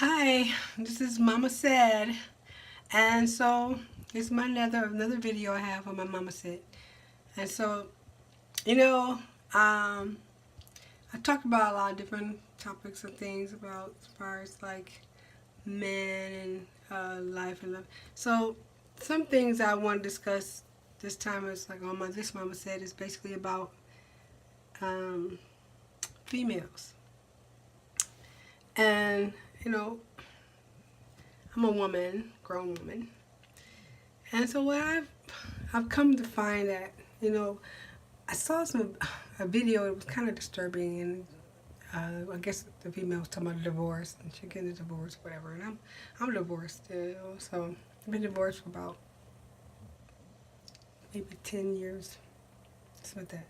Hi, this is Mama Said, and so it's my another video I have on my Mama Said, and so you know, um, I talked about a lot of different topics and things about as far as like men and life and love. So some things I want to discuss this time is like on my this Mama Said is basically about um, females, and you know, I'm a woman, grown woman. And so what I've come to find that I saw a video. It was kind of disturbing, and I guess the female was talking about a divorce and she getting a divorce, whatever. And I'm divorced, so I've been divorced for about maybe 10 years, something like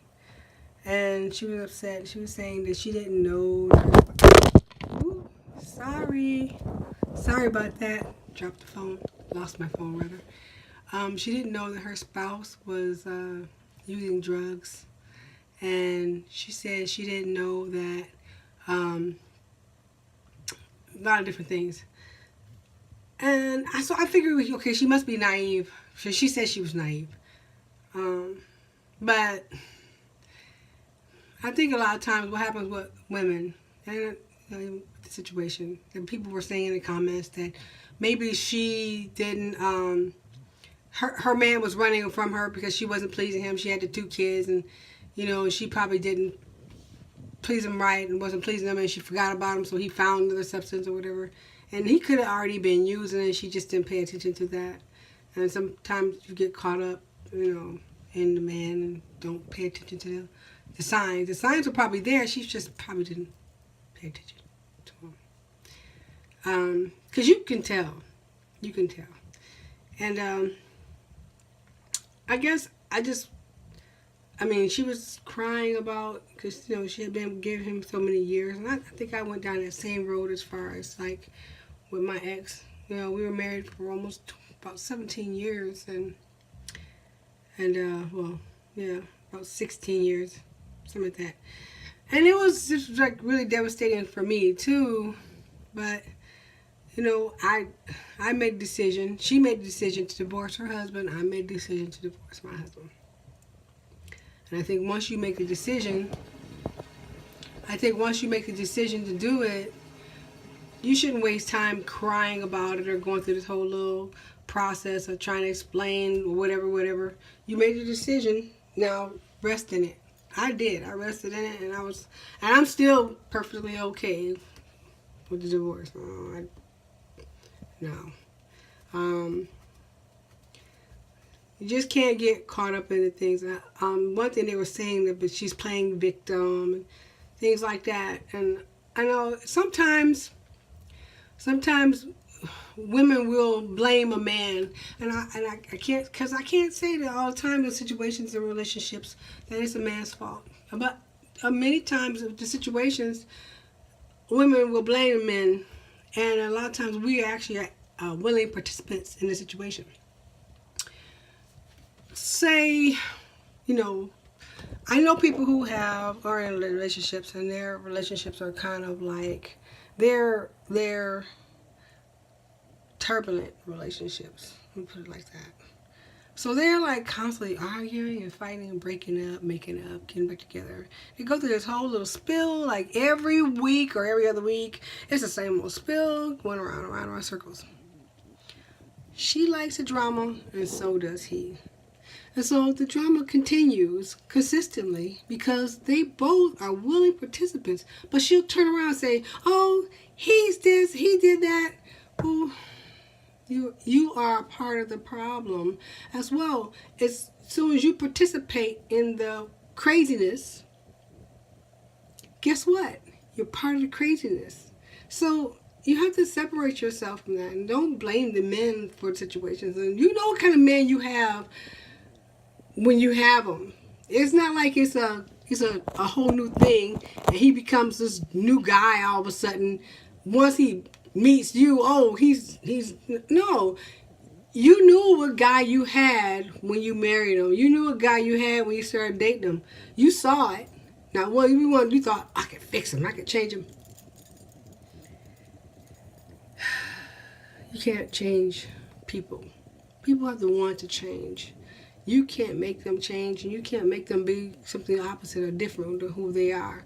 that. And she was upset. She was saying that she didn't know. Ooh, sorry about that. Dropped the phone, lost my phone rather. She didn't know that her spouse was using drugs, and she said she didn't know that a lot of different things. And I figured, okay, she must be naive. She said she was naive, but I think a lot of times what happens with women and the situation, and people were saying in the comments that maybe she didn't. Her man was running from her because she wasn't pleasing him. She had the two kids, and she probably didn't please him right and wasn't pleasing him, and she forgot about him, so he found another substance or whatever. And he could have already been using it. She just didn't pay attention to that. And sometimes you get caught up, in the man and don't pay attention to the signs. The signs were probably there. She just probably didn't pay attention to them. Because you can tell. You can tell. And I guess she was crying about, because, she had been giving him so many years. And I think I went down that same road as far as, like, with my ex. We were married for almost about 17 years. About 16 years, something like that. And it was just, like, really devastating for me, too. But, I made a decision. She made the decision to divorce her husband. I made the decision to divorce my husband. And I think once you make a decision, to do it, you shouldn't waste time crying about it or going through this whole little process of trying to explain or whatever. You made a decision. Now rest in it. I did. I rested in it, and I'm still perfectly okay with the divorce. No. You just can't get caught up in the things. One thing they were saying that she's playing victim and things like that. And I know sometimes women will blame a man, and I can't, because I can't say that all the time in situations and relationships that it's a man's fault. But many times the situations, women will blame men, and a lot of times we are actually willing participants in the situation. Say, I know people who are in relationships, and their relationships are kind of like they're turbulent relationships. Let me put it like that. So they're like constantly arguing and fighting and breaking up, making up, getting back together. They go through this whole little spill like every week or every other week. It's the same old spill going around circles. She likes the drama, and so does he. And so the drama continues consistently because they both are willing participants. But she'll turn around and say, oh, he's this, he did that. Well, you are a part of the problem as well. As soon as you participate in the craziness, guess what? You're part of the craziness. So you have to separate yourself from that, and don't blame the men for situations. And you know what kind of man you have when you have them. It's not like it's a whole new thing, and he becomes this new guy all of a sudden. Once he meets you, oh, he's no. You knew what guy you had when you married him. You knew what guy you had when you started dating him. You saw it. Now, what you thought, I could fix him, I could change him. You can't change people. People have to want to change. You can't make them change, and you can't make them be something opposite or different than who they are.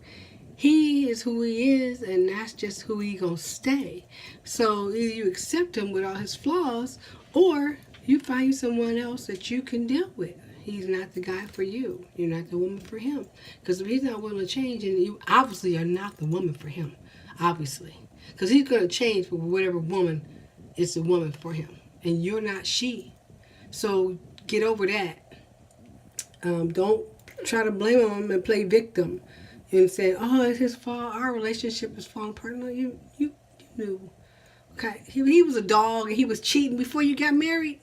He is who he is, and that's just who he gonna stay. So either you accept him with all his flaws, or you find someone else that you can deal with. He's not the guy for you. You're not the woman for him. Because if he's not willing to change, and you obviously are not the woman for him. Obviously. Because he's going to change for whatever woman is the woman for him. And you're not she. So get over that. Don't try to blame him and play victim. And say, oh, it's his fault. Our relationship is falling apart. No, you knew. Okay, he was a dog and he was cheating before you got married.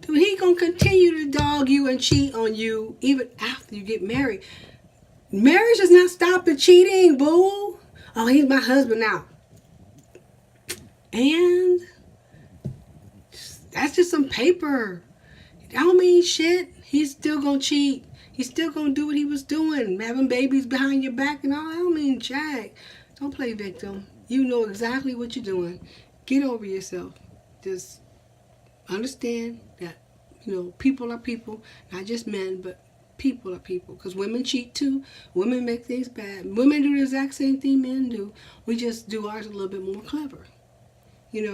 Dude, he gonna continue to dog you and cheat on you even after you get married. Marriage does not stop the cheating, boo. Oh, he's my husband now. And that's just some paper. That don't mean shit. He's still gonna cheat. He's still gonna do what he was doing, having babies behind your back and all. That don't mean jack. Don't play victim. You know exactly what you're doing. Get over yourself. Just understand that, people are people, not just men, but people are people. Because women cheat too. Women make things bad. Women do the exact same thing men do. We just do ours a little bit more clever. We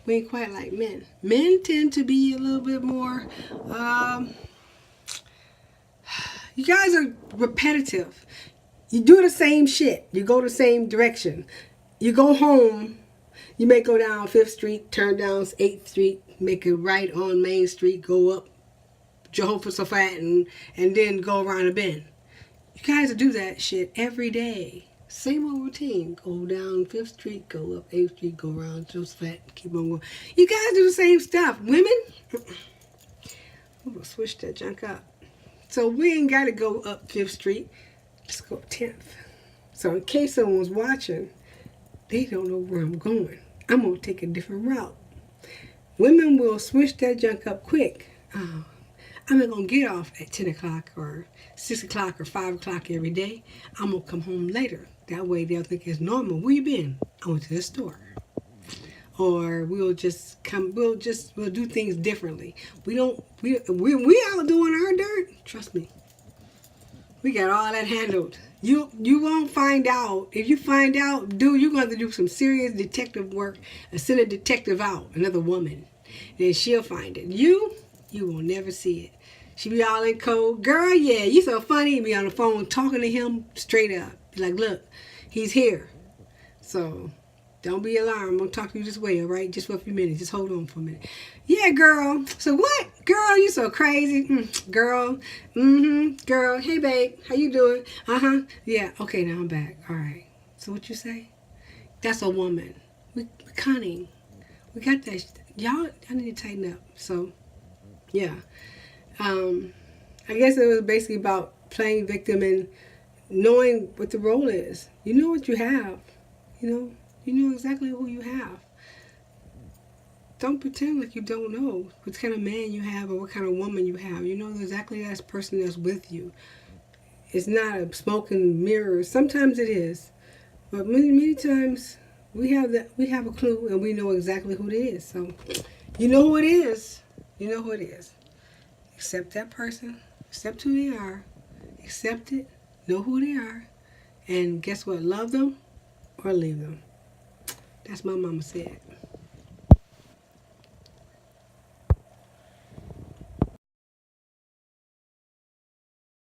ain't quite like men. Men tend to be a little bit more, you guys are repetitive. You do the same shit. You go the same direction. You go home. You may go down 5th Street, turn down 8th Street, make a right on Main Street, go up Jehoshaphat, and then go around a bend. You guys do that shit every day. Same old routine. Go down 5th Street, go up 8th Street, go around Jehoshaphat, keep on going. You guys do the same stuff. Women, I'm going to switch that junk up. So we ain't got to go up 5th Street. Just go up 10th. So in case someone's watching, they don't know where I'm going. I'm going to take a different route. Women will switch that junk up quick. I'm not going to get off at 10 o'clock or 6 o'clock or 5 o'clock every day. I'm going to come home later. That way they'll think it's normal. Where you been? I went to the store. Or we'll do things differently. We out doing our dirt. Trust me. We got all that handled. You won't find out. If you find out, you're going to have to do some serious detective work and send a detective out, another woman. Then she'll find it. You will never see it. She be all in code. Girl, yeah, you so funny. Be on the phone talking to him straight up. Be like, look, he's here. So don't be alarmed. I'm going to talk to you this way, all right? Just for a few minutes. Just hold on for a minute. Yeah, girl. So what? Girl, you so crazy. Girl. Girl. Hey, babe. How you doing? Yeah. Okay, now I'm back. All right. So what you say? That's a woman. We cunning. We got that. Y'all, I need to tighten up. So, yeah. I guess it was basically about playing victim and knowing what the role is. You know what you have. You know exactly who you have. Don't pretend like you don't know what kind of man you have or what kind of woman you have. You know exactly that person that's with you. It's not a smoke and mirrors. Sometimes it is. But many times we have a clue and we know exactly who it is. So you know who it is. You know who it is. Accept that person. Accept who they are. Accept it. Know who they are. And guess what? Love them or leave them. That's my mama said.